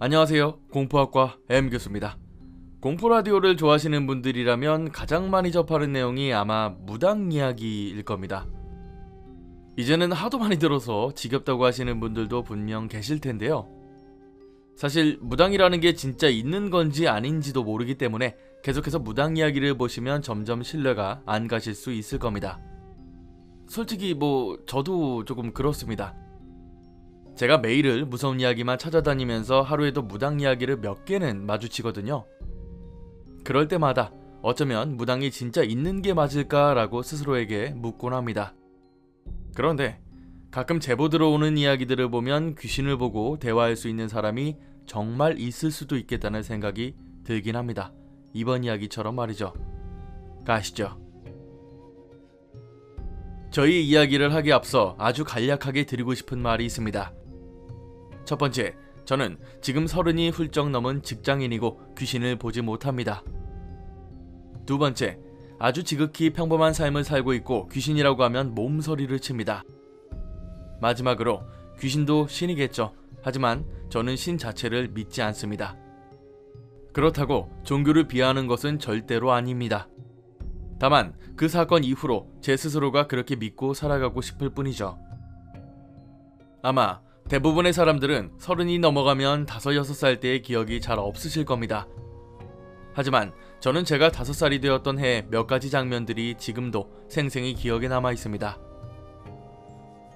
안녕하세요. 공포학과 M교수입니다. 공포라디오를 좋아하시는 분들이라면 가장 많이 접하는 내용이 아마 무당 이야기일 겁니다. 이제는 하도 많이 들어서 지겹다고 하시는 분들도 분명 계실 텐데요. 사실 무당이라는 게 진짜 있는 건지 아닌지도 모르기 때문에 계속해서 무당 이야기를 보시면 점점 신뢰가 안 가실 수 있을 겁니다. 솔직히 저도 조금 그렇습니다. 제가 매일을 무서운 이야기만 찾아다니면서 하루에도 무당 이야기를 몇 개는 마주치거든요. 그럴 때마다 어쩌면 무당이 진짜 있는 게 맞을까라고 스스로에게 묻곤 합니다. 그런데 가끔 제보 들어오는 이야기들을 보면 귀신을 보고 대화할 수 있는 사람이 정말 있을 수도 있겠다는 생각이 들긴 합니다. 이번 이야기처럼 말이죠. 가시죠. 저희 이야기를 하기에 앞서 아주 간략하게 드리고 싶은 말이 있습니다. 첫 번째, 저는 지금 30이 훌쩍 넘은 직장인이고 귀신을 보지 못합니다. 두 번째, 아주 지극히 평범한 삶을 살고 있고 귀신이라고 하면 몸서리를 칩니다. 마지막으로, 귀신도 신이겠죠. 하지만 저는 신 자체를 믿지 않습니다. 그렇다고 종교를 비하하는 것은 절대로 아닙니다. 다만 그 사건 이후로 제 스스로가 그렇게 믿고 살아가고 싶을 뿐이죠. 아마 대부분의 사람들은 30이 넘어가면 5, 6살 때의 기억이 잘 없으실 겁니다. 하지만 저는 제가 5살이 되었던 해 몇 가지 장면들이 지금도 생생히 기억에 남아 있습니다.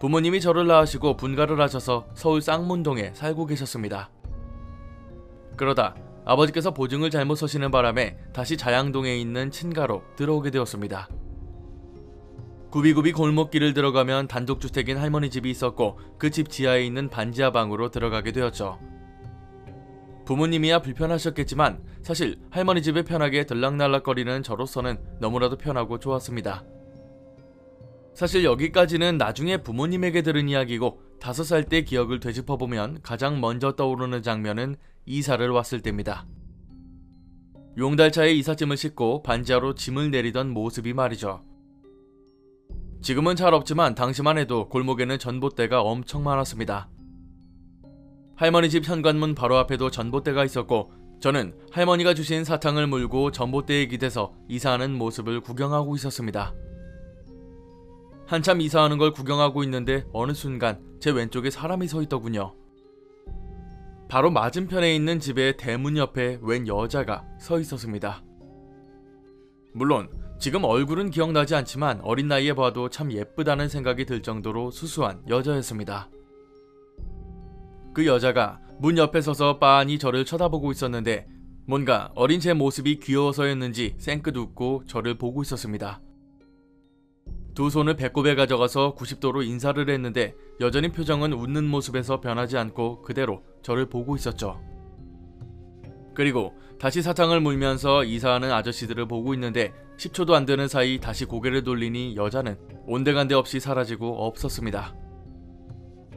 부모님이 저를 낳으시고 분가를 하셔서 서울 쌍문동에 살고 계셨습니다. 그러다 아버지께서 보증을 잘못 서시는 바람에 다시 자양동에 있는 친가로 들어오게 되었습니다. 굽이굽이 골목길을 들어가면 단독주택인 할머니 집이 있었고 그 집 지하에 있는 반지하 방으로 들어가게 되었죠. 부모님이야 불편하셨겠지만 사실 할머니 집에 편하게 들락날락거리는 저로서는 너무나도 편하고 좋았습니다. 사실 여기까지는 나중에 부모님에게 들은 이야기고 5살 때 기억을 되짚어보면 가장 먼저 떠오르는 장면은 이사를 왔을 때입니다. 용달차에 이삿짐을 싣고 반지하로 짐을 내리던 모습이 말이죠. 지금은 잘 없지만 당시만 해도 골목에는 전봇대가 엄청 많았습니다. 할머니 집 현관문 바로 앞에도 전봇대가 있었고 저는 할머니가 주신 사탕을 물고 전봇대에 기대서 이사하는 모습을 구경하고 있었습니다. 한참 이사하는 걸 구경하고 있는데 어느 순간 제 왼쪽에 사람이 서 있더군요. 바로 맞은편에 있는 집의 대문 옆에 웬 여자가 서 있었습니다. 물론 지금 얼굴은 기억나지 않지만 어린 나이에 봐도 참 예쁘다는 생각이 들 정도로 수수한 여자였습니다. 그 여자가 문 옆에 서서 빤히 저를 쳐다보고 있었는데 뭔가 어린 제 모습이 귀여워서였는지 쌩끗 웃고 저를 보고 있었습니다. 두 손을 배꼽에 가져가서 90도로 인사를 했는데 여전히 표정은 웃는 모습에서 변하지 않고 그대로 저를 보고 있었죠. 그리고 다시 사탕을 물면서 이사하는 아저씨들을 보고 있는데 10초도 안 되는 사이 다시 고개를 돌리니 여자는 온데간데 없이 사라지고 없었습니다.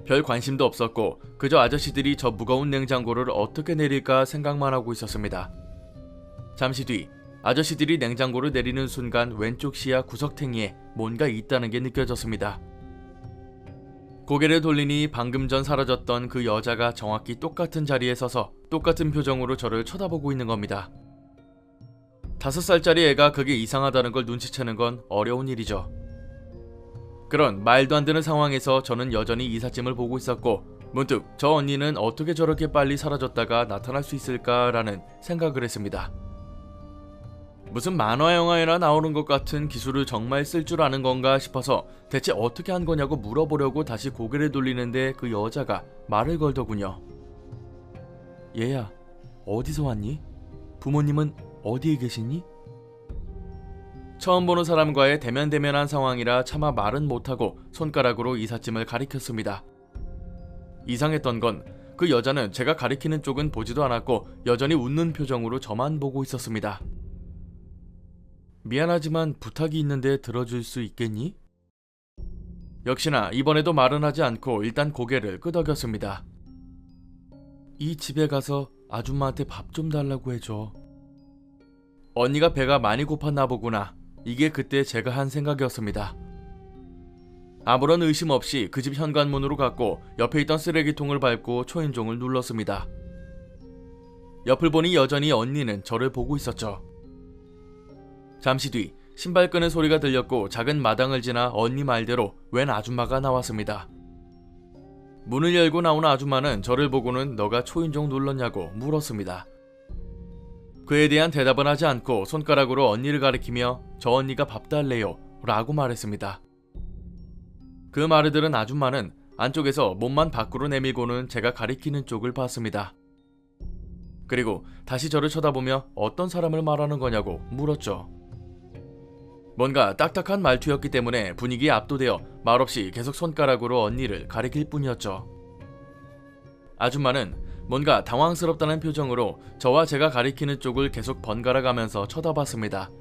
별 관심도 없었고 그저 아저씨들이 저 무거운 냉장고를 어떻게 내릴까 생각만 하고 있었습니다. 잠시 뒤 아저씨들이 냉장고를 내리는 순간 왼쪽 시야 구석탱이에 뭔가 있다는 게 느껴졌습니다. 고개를 돌리니 방금 전 사라졌던 그 여자가 정확히 똑같은 자리에 서서 똑같은 표정으로 저를 쳐다보고 있는 겁니다. 5살짜리 애가 그게 이상하다는 걸 눈치채는 건 어려운 일이죠. 그런 말도 안 되는 상황에서 저는 여전히 이삿짐을 보고 있었고 문득 저 언니는 어떻게 저렇게 빨리 사라졌다가 나타날 수 있을까라는 생각을 했습니다. 무슨 만화 영화에나 나오는 것 같은 기술을 정말 쓸 줄 아는 건가 싶어서 대체 어떻게 한 거냐고 물어보려고 다시 고개를 돌리는데 그 여자가 말을 걸더군요. 얘야, 어디서 왔니? 부모님은 어디에 계시니? 처음 보는 사람과의 대면대면한 상황이라 차마 말은 못하고 손가락으로 이삿짐을 가리켰습니다. 이상했던 건 그 여자는 제가 가리키는 쪽은 보지도 않았고 여전히 웃는 표정으로 저만 보고 있었습니다. 미안하지만 부탁이 있는데 들어줄 수 있겠니? 역시나 이번에도 말은 하지 않고 일단 고개를 끄덕였습니다. 이 집에 가서 아줌마한테 밥 좀 달라고 해줘. 언니가 배가 많이 고팠나 보구나. 이게 그때 제가 한 생각이었습니다. 아무런 의심 없이 그 집 현관문으로 갔고 옆에 있던 쓰레기통을 밟고 초인종을 눌렀습니다. 옆을 보니 여전히 언니는 저를 보고 있었죠. 잠시 뒤 신발 끄는 소리가 들렸고 작은 마당을 지나 언니 말대로 웬 아줌마가 나왔습니다. 문을 열고 나온 아줌마는 저를 보고는 너가 초인종 눌렀냐고 물었습니다. 그에 대한 대답은 하지 않고 손가락으로 언니를 가리키며 저 언니가 밥 달래요 라고 말했습니다. 그 말을 들은 아줌마는 안쪽에서 몸만 밖으로 내밀고는 제가 가리키는 쪽을 봤습니다. 그리고 다시 저를 쳐다보며 어떤 사람을 말하는 거냐고 물었죠. 뭔가 딱딱한 말투였기 때문에 분위기에 압도되어 말없이 계속 손가락으로 언니를 가리킬 뿐이었죠. 아줌마는 뭔가 당황스럽다는 표정으로 저와 제가 가리키는 쪽을 계속 번갈아 가면서 쳐다봤습니다.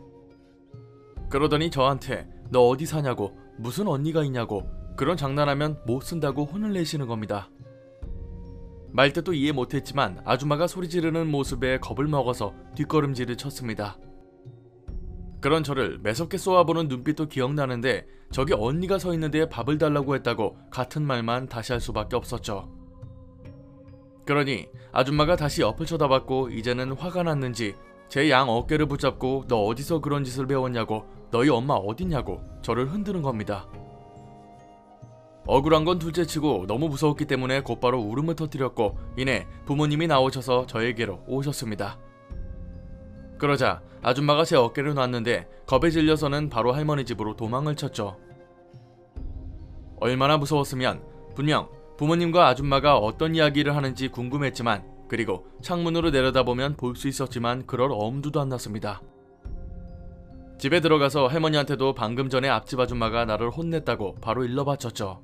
그러더니 저한테 너 어디 사냐고, 무슨 언니가 있냐고, 그런 장난하면 못 쓴다고 혼을 내시는 겁니다. 말뜻도 이해 못했지만 아줌마가 소리 지르는 모습에 겁을 먹어서 뒷걸음질을 쳤습니다. 그런 저를 매섭게 쏘아보는 눈빛도 기억나는데 저기 언니가 서 있는데 밥을 달라고 했다고 같은 말만 다시 할 수밖에 없었죠. 그러니 아줌마가 다시 옆을 쳐다봤고 이제는 화가 났는지 제 양 어깨를 붙잡고 너 어디서 그런 짓을 배웠냐고, 너희 엄마 어딨냐고 저를 흔드는 겁니다. 억울한 건 둘째치고 너무 무서웠기 때문에 곧바로 울음을 터뜨렸고 이내 부모님이 나오셔서 저에게로 오셨습니다. 그러자 아줌마가 제 어깨를 놨는데 겁에 질려서는 바로 할머니 집으로 도망을 쳤죠. 얼마나 무서웠으면 분명 부모님과 아줌마가 어떤 이야기를 하는지 궁금했지만 그리고 창문으로 내려다보면 볼 수 있었지만 그럴 엄두도 안 났습니다. 집에 들어가서 할머니한테도 방금 전에 앞집 아줌마가 나를 혼냈다고 바로 일러바쳤죠.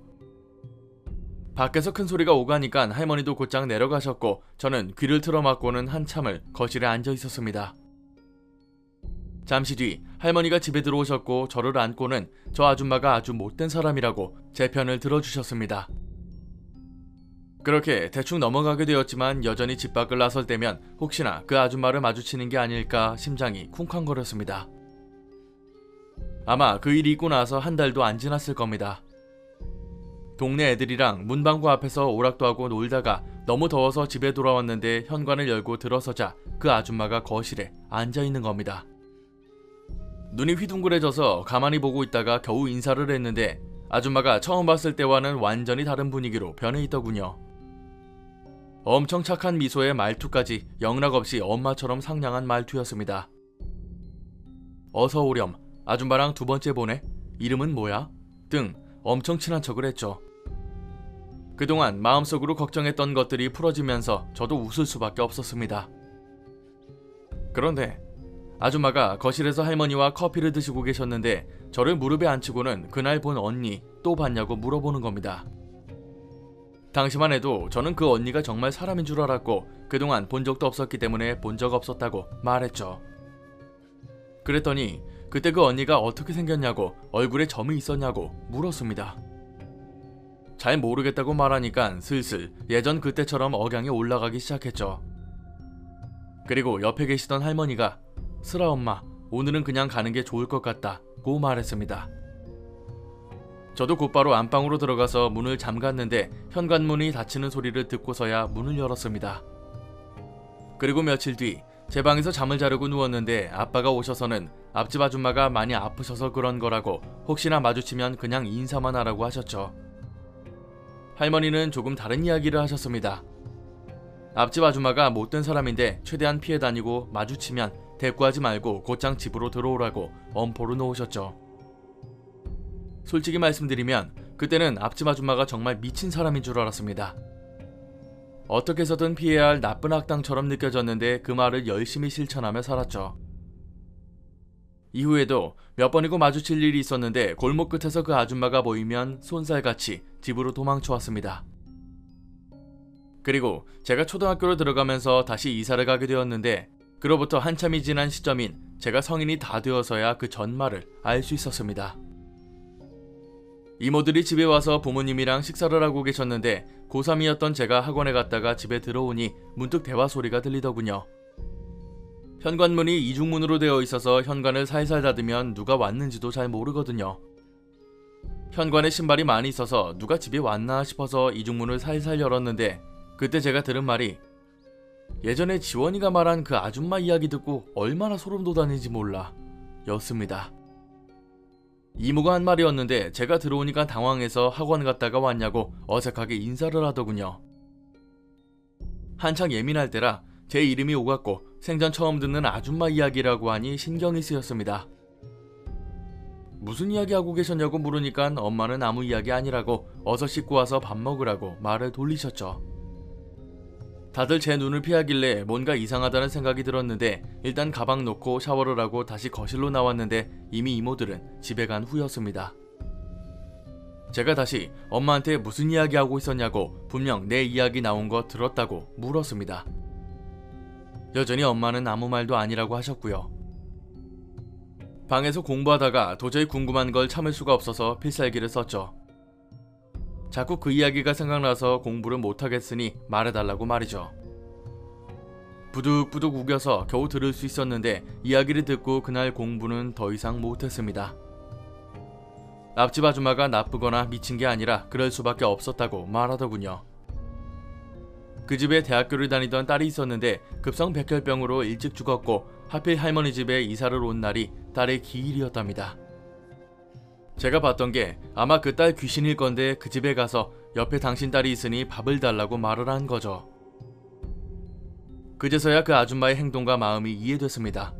밖에서 큰 소리가 오가니까 할머니도 곧장 내려가셨고 저는 귀를 틀어막고는 한참을 거실에 앉아 있었습니다. 잠시 뒤 할머니가 집에 들어오셨고 저를 안고는 저 아줌마가 아주 못된 사람이라고 제 편을 들어주셨습니다. 그렇게 대충 넘어가게 되었지만 여전히 집 밖을 나설 때면 혹시나 그 아줌마를 마주치는 게 아닐까 심장이 쿵쾅거렸습니다. 아마 그 일이 있고 나서 한 달도 안 지났을 겁니다. 동네 애들이랑 문방구 앞에서 오락도 하고 놀다가 너무 더워서 집에 돌아왔는데 현관을 열고 들어서자 그 아줌마가 거실에 앉아있는 겁니다. 눈이 휘둥그레져서 가만히 보고 있다가 겨우 인사를 했는데 아줌마가 처음 봤을 때와는 완전히 다른 분위기로 변해 있더군요. 엄청 착한 미소에 말투까지 영락없이 엄마처럼 상냥한 말투였습니다. 어서 오렴, 아줌마랑 두 번째 보네? 이름은 뭐야? 등 엄청 친한 척을 했죠. 그동안 마음속으로 걱정했던 것들이 풀어지면서 저도 웃을 수밖에 없었습니다. 그런데 아줌마가 거실에서 할머니와 커피를 드시고 계셨는데 저를 무릎에 앉히고는 그날 본 언니 또 봤냐고 물어보는 겁니다. 당시만 해도 저는 그 언니가 정말 사람인 줄 알았고 그동안 본 적도 없었기 때문에 본 적 없었다고 말했죠. 그랬더니 그때 그 언니가 어떻게 생겼냐고, 얼굴에 점이 있었냐고 물었습니다. 잘 모르겠다고 말하니까 슬슬 예전 그때처럼 억양이 올라가기 시작했죠. 그리고 옆에 계시던 할머니가 슬아 엄마, 오늘은 그냥 가는 게 좋을 것 같다고 말했습니다. 저도 곧바로 안방으로 들어가서 문을 잠갔는데 현관문이 닫히는 소리를 듣고서야 문을 열었습니다. 그리고 며칠 뒤 제 방에서 잠을 자려고 누웠는데 아빠가 오셔서는 앞집 아줌마가 많이 아프셔서 그런 거라고 혹시나 마주치면 그냥 인사만 하라고 하셨죠. 할머니는 조금 다른 이야기를 하셨습니다. 앞집 아줌마가 못된 사람인데 최대한 피해 다니고 마주치면 대꾸하지 말고 곧장 집으로 들어오라고 엄포를 놓으셨죠. 솔직히 말씀드리면 그때는 앞집 아줌마가 정말 미친 사람인 줄 알았습니다. 어떻게 해서든 피해야 할 나쁜 악당처럼 느껴졌는데 그 말을 열심히 실천하며 살았죠. 이후에도 몇 번이고 마주칠 일이 있었는데 골목 끝에서 그 아줌마가 보이면 쏜살같이 집으로 도망쳐왔습니다. 그리고 제가 초등학교로 들어가면서 다시 이사를 가게 되었는데 그로부터 한참이 지난 시점인 제가 성인이 다 되어서야 그 전말을 알 수 있었습니다. 이모들이 집에 와서 부모님이랑 식사를 하고 계셨는데 고3이었던 제가 학원에 갔다가 집에 들어오니 문득 대화 소리가 들리더군요. 현관문이 이중문으로 되어 있어서 현관을 살살 닫으면 누가 왔는지도 잘 모르거든요. 현관에 신발이 많이 있어서 누가 집에 왔나 싶어서 이중문을 살살 열었는데 그때 제가 들은 말이 예전에 지원이가 말한 그 아줌마 이야기 듣고 얼마나 소름 돋았는지 몰라 였습니다. 이모가 한 말이었는데 제가 들어오니까 당황해서 학원 갔다가 왔냐고 어색하게 인사를 하더군요. 한창 예민할 때라 제 이름이 오갔고 생전 처음 듣는 아줌마 이야기라고 하니 신경이 쓰였습니다. 무슨 이야기 하고 계셨냐고 물으니까 엄마는 아무 이야기 아니라고 어서 씻고 와서 밥 먹으라고 말을 돌리셨죠. 다들 제 눈을 피하길래 뭔가 이상하다는 생각이 들었는데 일단 가방 놓고 샤워를 하고 다시 거실로 나왔는데 이미 이모들은 집에 간 후였습니다. 제가 다시 엄마한테 무슨 이야기 하고 있었냐고 분명 내 이야기 나온 거 들었다고 물었습니다. 여전히 엄마는 아무 말도 아니라고 하셨고요. 방에서 공부하다가 도저히 궁금한 걸 참을 수가 없어서 필살기를 썼죠. 자꾸 그 이야기가 생각나서 공부를 못하겠으니 말해달라고 말이죠. 부득부득 우겨서 겨우 들을 수 있었는데 이야기를 듣고 그날 공부는 더 이상 못했습니다. 앞집 아줌마가 나쁘거나 미친 게 아니라 그럴 수밖에 없었다고 말하더군요. 그 집에 대학교를 다니던 딸이 있었는데 급성 백혈병으로 일찍 죽었고 하필 할머니 집에 이사를 온 날이 딸의 기일이었답니다. 제가 봤던 게 아마 그 딸 귀신일 건데 그 집에 가서 옆에 당신 딸이 있으니 밥을 달라고 말을 한 거죠. 그제서야 그 아줌마의 행동과 마음이 이해됐습니다.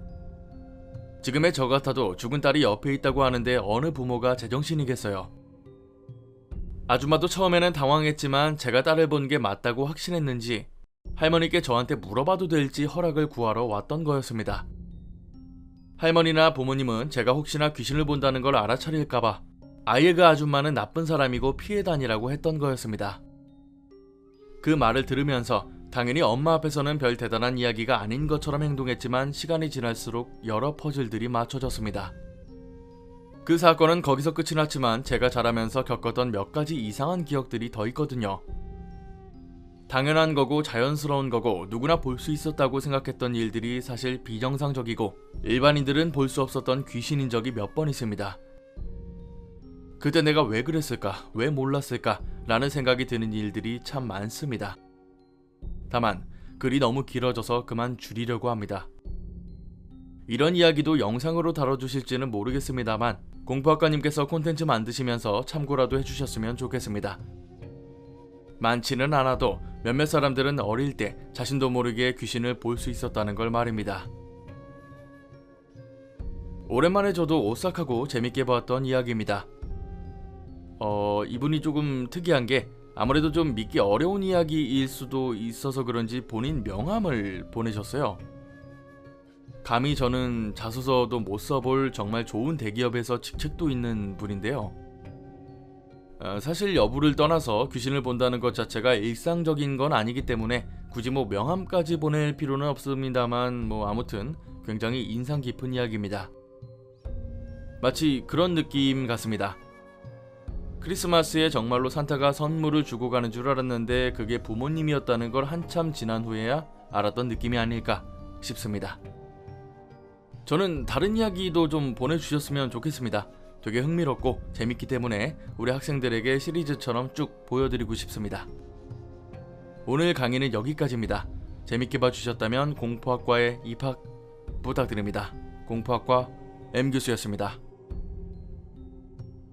지금의 저 같아도 죽은 딸이 옆에 있다고 하는데 어느 부모가 제정신이겠어요. 아줌마도 처음에는 당황했지만 제가 딸을 본 게 맞다고 확신했는지 할머니께 저한테 물어봐도 될지 허락을 구하러 왔던 거였습니다. 할머니나 부모님은 제가 혹시나 귀신을 본다는 걸 알아차릴까봐 아예 그 아줌마는 나쁜 사람이고 피해 다니라고 했던 거였습니다. 그 말을 들으면서 당연히 엄마 앞에서는 별 대단한 이야기가 아닌 것처럼 행동했지만 시간이 지날수록 여러 퍼즐들이 맞춰졌습니다. 그 사건은 거기서 끝이 났지만 제가 자라면서 겪었던 몇 가지 이상한 기억들이 더 있거든요. 당연한 거고 자연스러운 거고 누구나 볼 수 있었다고 생각했던 일들이 사실 비정상적이고 일반인들은 볼 수 없었던 귀신인 적이 몇 번 있습니다. 그때 내가 왜 그랬을까, 왜 몰랐을까 라는 생각이 드는 일들이 참 많습니다. 다만 글이 너무 길어져서 그만 줄이려고 합니다. 이런 이야기도 영상으로 다뤄주실지는 모르겠습니다만 공부학과님께서 콘텐츠 만드시면서 참고라도 해주셨으면 좋겠습니다. 많지는 않아도 몇몇 사람들은 어릴 때 자신도 모르게 귀신을 볼 수 있었다는 걸 말입니다. 오랜만에 저도 오싹하고 재밌게 봤던 이야기입니다. 이분이 조금 특이한 게 아무래도 좀 믿기 어려운 이야기일 수도 있어서 그런지 본인 명함을 보내셨어요. 감히 저는 자소서도 못 써볼 정말 좋은 대기업에서 직책도 있는 분인데요. 사실 여부를 떠나서 귀신을 본다는 것 자체가 일상적인 건 아니기 때문에 굳이 명함까지 보낼 필요는 없습니다만 아무튼 굉장히 인상 깊은 이야기입니다. 마치 그런 느낌 같습니다. 크리스마스에 정말로 산타가 선물을 주고 가는 줄 알았는데 그게 부모님이었다는 걸 한참 지난 후에야 알았던 느낌이 아닐까 싶습니다. 저는 다른 이야기도 좀 보내주셨으면 좋겠습니다. 되게 흥미롭고 재밌기 때문에 우리 학생들에게 시리즈처럼 쭉 보여드리고 싶습니다. 오늘 강의는 여기까지입니다. 재밌게 봐주셨다면 공포학과에 입학 부탁드립니다. 공포학과 M교수였습니다.